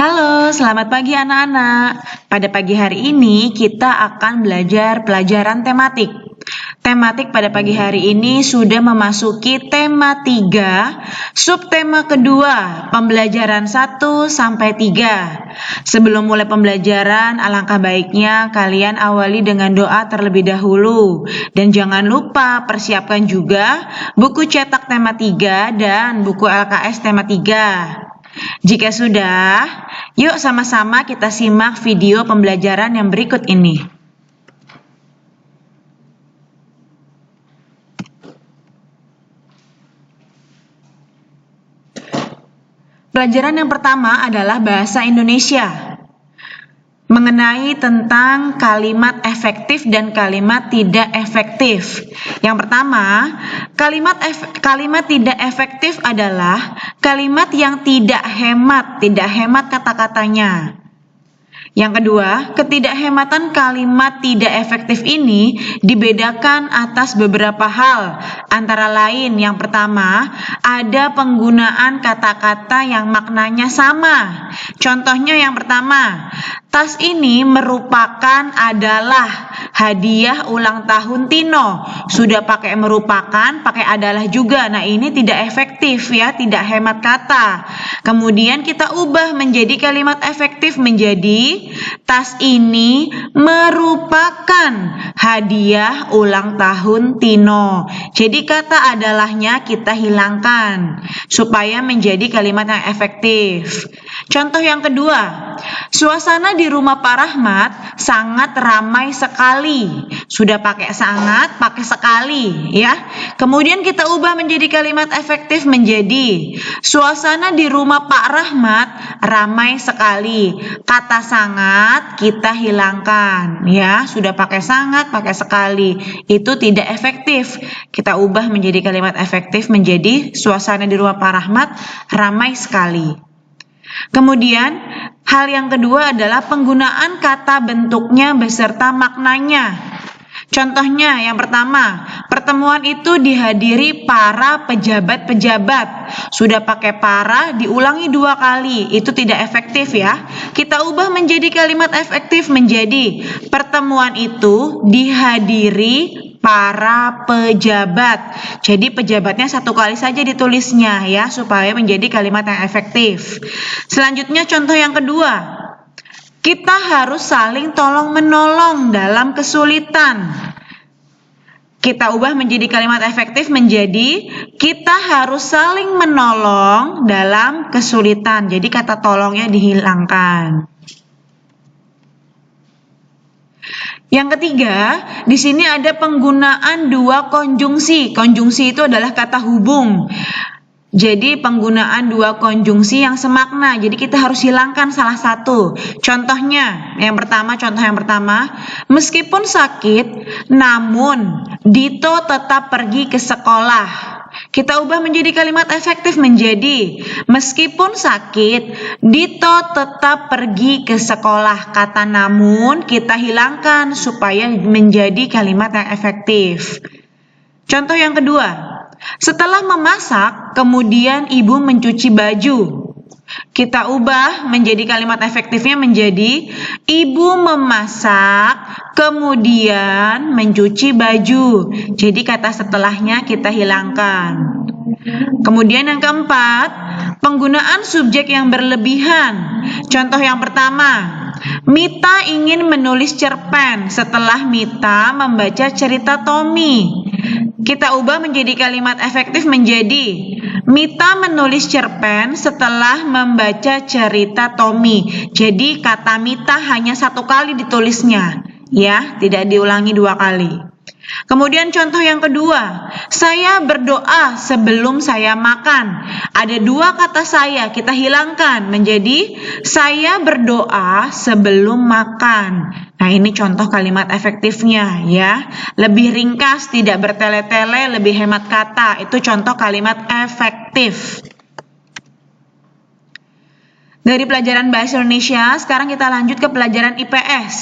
Halo, selamat pagi anak-anak. Pada pagi hari ini kita akan belajar pelajaran tematik. Tematik pada pagi hari ini sudah memasuki tema 3, subtema kedua, pembelajaran 1 sampai 3. Sebelum mulai pembelajaran, alangkah baiknya kalian awali dengan doa terlebih dahulu. Dan jangan lupa persiapkan juga buku cetak tema 3 dan buku LKS tema 3. Jika sudah, yuk sama-sama kita simak video pembelajaran yang berikut ini. Pelajaran yang pertama adalah bahasa Indonesia. Mengenai tentang kalimat efektif dan kalimat tidak efektif. Yang pertama, kalimat tidak efektif adalah kalimat yang tidak hemat kata-katanya. Yang kedua, ketidakhematan kalimat tidak efektif ini dibedakan atas beberapa hal. Antara lain, yang pertama, ada penggunaan kata-kata yang maknanya sama. Contohnya yang pertama, tas ini merupakan adalah hadiah ulang tahun Tino. Sudah pakai merupakan, pakai adalah juga. Nah, ini tidak efektif ya, tidak hemat kata. Kemudian kita ubah menjadi kalimat efektif menjadi tas ini merupakan hadiah ulang tahun Tino. Jadi kata adalahnya kita hilangkan supaya menjadi kalimat yang efektif. Contoh yang kedua, suasana di rumah Pak Rahmat sangat ramai sekali. Sudah pakai sangat, pakai sekali ya. Kemudian kita ubah menjadi kalimat efektif menjadi suasana di rumah Pak Rahmat ramai sekali. Kata sangat kita hilangkan ya. Sudah pakai sangat, pakai sekali. Itu tidak efektif. Kita ubah menjadi kalimat efektif menjadi suasana di rumah Pak Rahmat ramai sekali. Kemudian, hal yang kedua adalah penggunaan kata bentuknya beserta maknanya. Contohnya, yang pertama, pertemuan itu dihadiri para pejabat-pejabat. Sudah pakai para, diulangi 2 kali. Itu tidak efektif ya. Kita ubah menjadi kalimat efektif menjadi pertemuan itu dihadiri para pejabat. Jadi pejabatnya 1 kali saja ditulisnya ya, supaya menjadi kalimat yang efektif. Selanjutnya contoh yang kedua. Kita harus saling tolong-menolong dalam kesulitan. Kita ubah menjadi kalimat efektif menjadi kita harus saling menolong dalam kesulitan. Jadi kata tolongnya dihilangkan. Yang ketiga, di sini ada penggunaan 2 konjungsi. Konjungsi itu adalah kata hubung. Jadi penggunaan 2 konjungsi yang semakna. Jadi kita harus hilangkan salah satu. Contohnya, contoh yang pertama, meskipun sakit, namun Dito tetap pergi ke sekolah. Kita ubah menjadi kalimat efektif menjadi meskipun sakit, Dito tetap pergi ke sekolah. Kata namun kita hilangkan supaya menjadi kalimat yang efektif. Contoh yang kedua. Setelah memasak, kemudian ibu mencuci baju. Kita ubah menjadi kalimat efektifnya menjadi ibu memasak, kemudian mencuci baju. Jadi kata setelahnya kita hilangkan. Kemudian yang keempat, penggunaan subjek yang berlebihan. Contoh yang pertama, Mita ingin menulis cerpen setelah Mita membaca cerita Tommy. Kita ubah menjadi kalimat efektif menjadi Mita menulis cerpen setelah membaca cerita Tommy. Jadi kata Mita hanya 1 kali ditulisnya, ya, tidak diulangi 2 kali. Kemudian contoh yang kedua, saya berdoa sebelum saya makan. Ada 2 kata saya, kita hilangkan menjadi saya berdoa sebelum makan. Nah, ini contoh kalimat efektifnya ya. Lebih ringkas, tidak bertele-tele, lebih hemat kata. Itu contoh kalimat efektif. Dari pelajaran bahasa Indonesia, sekarang kita lanjut ke pelajaran IPS.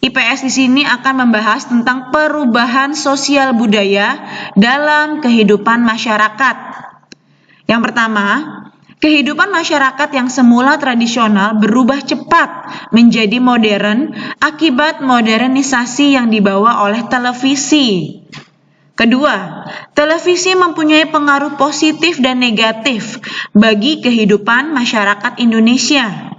IPS di sini akan membahas tentang perubahan sosial budaya dalam kehidupan masyarakat. Yang pertama, Kehidupan masyarakat yang semula tradisional berubah cepat menjadi modern akibat modernisasi yang dibawa oleh televisi. Kedua, televisi mempunyai pengaruh positif dan negatif bagi kehidupan masyarakat Indonesia.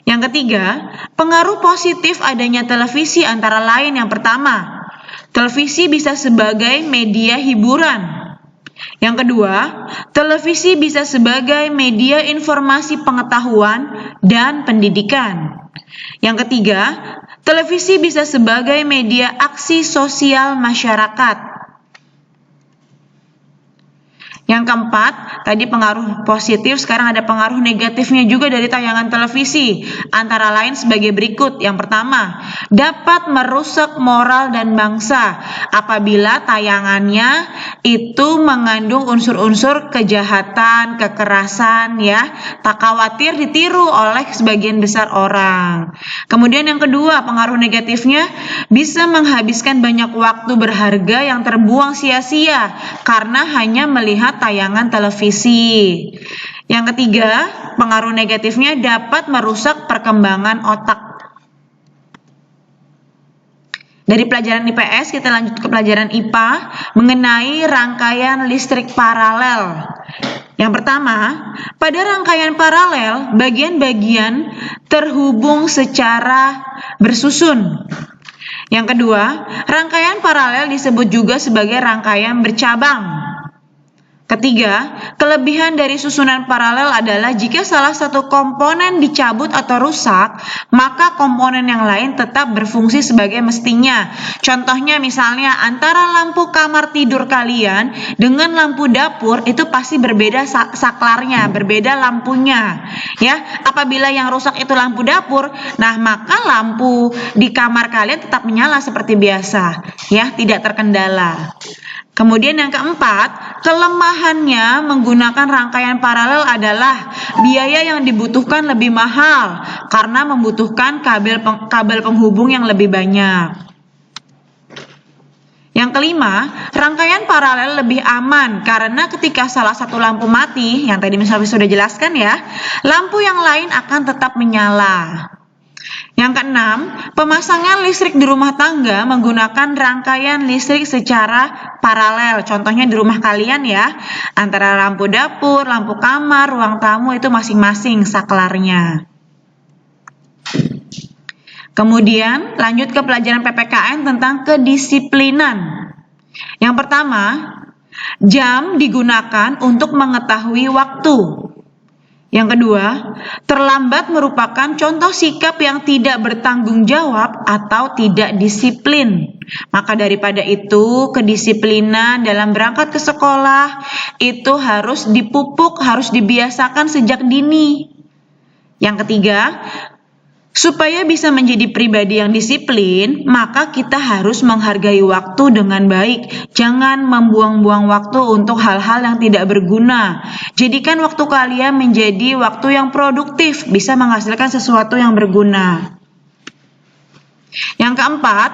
Yang ketiga, pengaruh positif adanya televisi antara lain yang pertama, televisi bisa sebagai media hiburan. Yang kedua, televisi bisa sebagai media informasi pengetahuan dan pendidikan. Yang ketiga, televisi bisa sebagai media aksi sosial masyarakat. Yang keempat, tadi pengaruh positif, sekarang ada pengaruh negatifnya juga dari tayangan televisi. Antara lain sebagai berikut. Yang pertama, dapat merusak moral dan bangsa apabila tayangannya itu mengandung unsur-unsur kejahatan, kekerasan, ya. Tak khawatir ditiru oleh sebagian besar orang. Kemudian yang kedua, pengaruh negatifnya bisa menghabiskan banyak waktu berharga yang terbuang sia-sia karena hanya melihat tayangan televisi. Yang ketiga, pengaruh negatifnya dapat merusak perkembangan otak. Dari pelajaran IPS kita lanjut ke pelajaran IPA mengenai rangkaian listrik paralel. Yang pertama, pada rangkaian paralel, bagian-bagian terhubung secara bersusun. Yang kedua, rangkaian paralel disebut juga sebagai rangkaian bercabang. Ketiga, kelebihan dari susunan paralel adalah jika salah satu komponen dicabut atau rusak, maka komponen yang lain tetap berfungsi sebagai mestinya. Contohnya misalnya antara lampu kamar tidur kalian dengan lampu dapur itu pasti berbeda saklarnya, berbeda lampunya. Ya, apabila yang rusak itu lampu dapur, nah maka lampu di kamar kalian tetap menyala seperti biasa, ya, tidak terkendala. Kemudian yang keempat, kelemahannya menggunakan rangkaian paralel adalah biaya yang dibutuhkan lebih mahal karena membutuhkan kabel penghubung yang lebih banyak. Yang kelima, rangkaian paralel lebih aman karena ketika salah satu lampu mati, yang tadi misalnya sudah jelaskan ya, lampu yang lain akan tetap menyala. Yang keenam, pemasangan listrik di rumah tangga menggunakan rangkaian listrik secara paralel. Contohnya di rumah kalian ya, antara lampu dapur, lampu kamar, ruang tamu itu masing-masing saklarnya. Kemudian lanjut ke pelajaran PPKN tentang kedisiplinan. Yang pertama, jam digunakan untuk mengetahui waktu. Yang kedua, terlambat merupakan contoh sikap yang tidak bertanggung jawab atau tidak disiplin. Maka daripada itu, kedisiplinan dalam berangkat ke sekolah itu harus dipupuk, harus dibiasakan sejak dini. Yang ketiga, supaya bisa menjadi pribadi yang disiplin, maka kita harus menghargai waktu dengan baik. Jangan membuang-buang waktu untuk hal-hal yang tidak berguna. Jadikan waktu kalian menjadi waktu yang produktif, bisa menghasilkan sesuatu yang berguna. Yang keempat,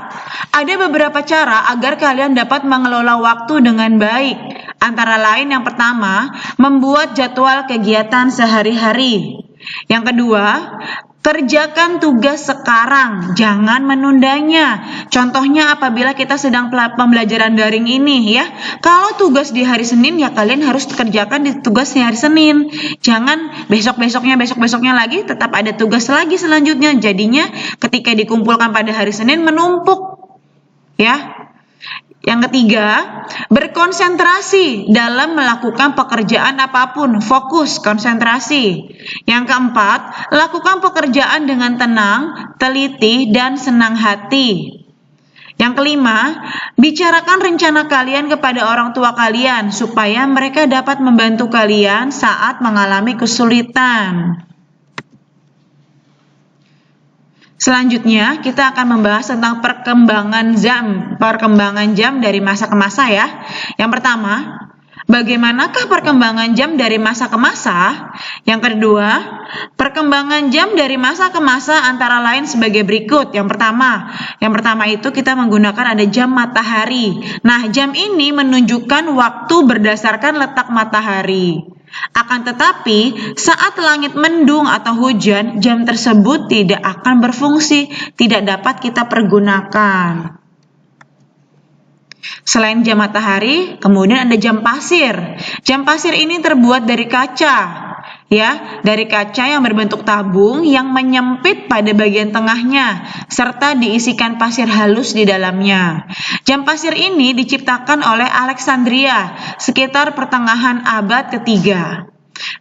ada beberapa cara agar kalian dapat mengelola waktu dengan baik. Antara lain yang pertama, membuat jadwal kegiatan sehari-hari. Yang kedua, kerjakan tugas sekarang, jangan menundanya. Contohnya apabila kita sedang pembelajaran daring ini ya. Kalau tugas di hari Senin ya kalian harus kerjakan di tugas di hari Senin. Jangan besok-besoknya lagi tetap ada tugas lagi selanjutnya. Jadinya ketika dikumpulkan pada hari Senin menumpuk. Ya. Yang ketiga, berkonsentrasi dalam melakukan pekerjaan apapun, fokus, konsentrasi. Yang keempat, lakukan pekerjaan dengan tenang, teliti, dan senang hati. Yang kelima, bicarakan rencana kalian kepada orang tua kalian supaya mereka dapat membantu kalian saat mengalami kesulitan. Selanjutnya, kita akan membahas tentang perkembangan jam dari masa ke masa ya. Yang pertama, bagaimanakah perkembangan jam dari masa ke masa? Yang kedua, perkembangan jam dari masa ke masa antara lain sebagai berikut. Yang pertama itu kita menggunakan ada jam matahari. Nah, jam ini menunjukkan waktu berdasarkan letak matahari. Akan tetapi, saat langit mendung atau hujan, jam tersebut tidak akan berfungsi, tidak dapat kita pergunakan. Selain jam matahari, kemudian ada jam pasir. Jam pasir ini terbuat dari kaca, ya, dari kaca yang berbentuk tabung yang menyempit pada bagian tengahnya serta diisikan pasir halus di dalamnya. Jam pasir ini diciptakan oleh Alexandria sekitar pertengahan abad ketiga.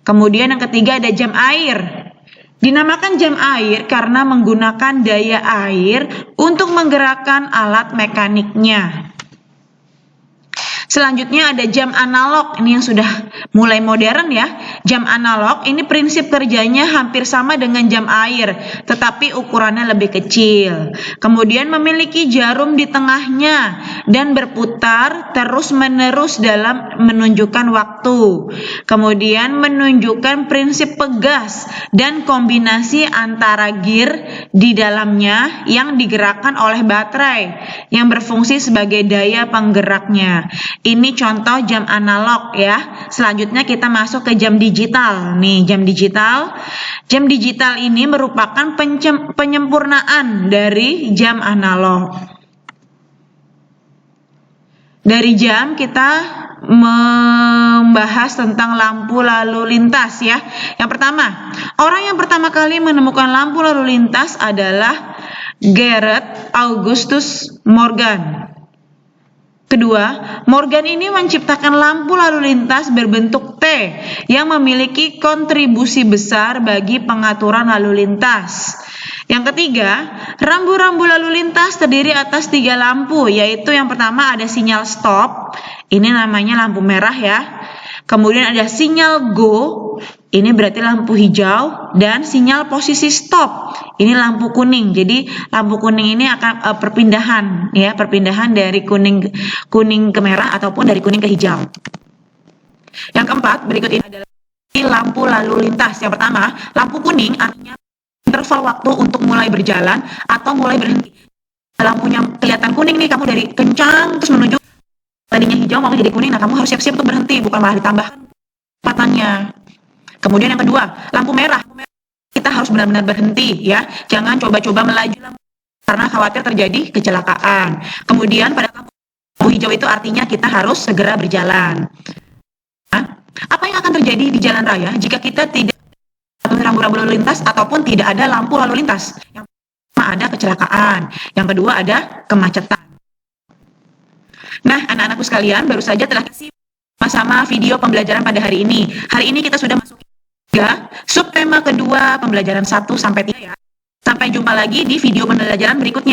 Kemudian yang ketiga ada jam air. Dinamakan jam air karena menggunakan daya air untuk menggerakkan alat mekaniknya. Selanjutnya ada jam analog, ini yang sudah mulai modern ya. Jam analog ini prinsip kerjanya hampir sama dengan jam air, tetapi ukurannya lebih kecil. Kemudian memiliki jarum di tengahnya dan berputar terus-menerus dalam menunjukkan waktu. Kemudian menunjukkan prinsip pegas dan kombinasi antara gear di dalamnya yang digerakkan oleh baterai yang berfungsi sebagai daya penggeraknya. Ini contoh jam analog ya. Selanjutnya kita masuk ke jam digital. Nih, jam digital. Jam digital ini merupakan penyempurnaan dari jam analog. Dari jam kita membahas tentang lampu lalu lintas ya. Yang pertama, orang yang pertama kali menemukan lampu lalu lintas adalah Gareth Augustus Morgan. Kedua, Morgan ini menciptakan lampu lalu lintas berbentuk T yang memiliki kontribusi besar bagi pengaturan lalu lintas. Yang ketiga, rambu-rambu lalu lintas terdiri atas 3 lampu, yaitu yang pertama ada sinyal stop, ini namanya lampu merah ya. Kemudian ada sinyal go, ini berarti lampu hijau, dan sinyal posisi stop, ini lampu kuning. Jadi lampu kuning ini akan perpindahan ya, perpindahan dari kuning ke merah ataupun dari kuning ke hijau. Yang keempat, berikut ini adalah lampu lalu lintas. Yang pertama, lampu kuning artinya interval waktu untuk mulai berjalan atau mulai berhenti. Lampunya kelihatan kuning nih, kamu dari kencang terus menuju tadinya hijau mau jadi kuning, nah kamu harus siap-siap untuk berhenti, bukan malah ditambahkan kecepatannya. Kemudian yang kedua, lampu merah. Kita harus benar-benar berhenti ya, jangan coba-coba melaju karena khawatir terjadi kecelakaan. Kemudian pada lampu hijau itu artinya kita harus segera berjalan. Nah, apa yang akan terjadi di jalan raya jika kita tidak ada rambu-rambu lalu lintas ataupun tidak ada lampu lalu lintas? Yang pertama ada kecelakaan, yang kedua ada kemacetan. Nah, anak-anakku sekalian, baru saja telah sama-sama video pembelajaran pada hari ini. Hari ini kita sudah masuk ke subtema kedua pembelajaran 1 sampai 3 ya. Sampai jumpa lagi di video pembelajaran berikutnya.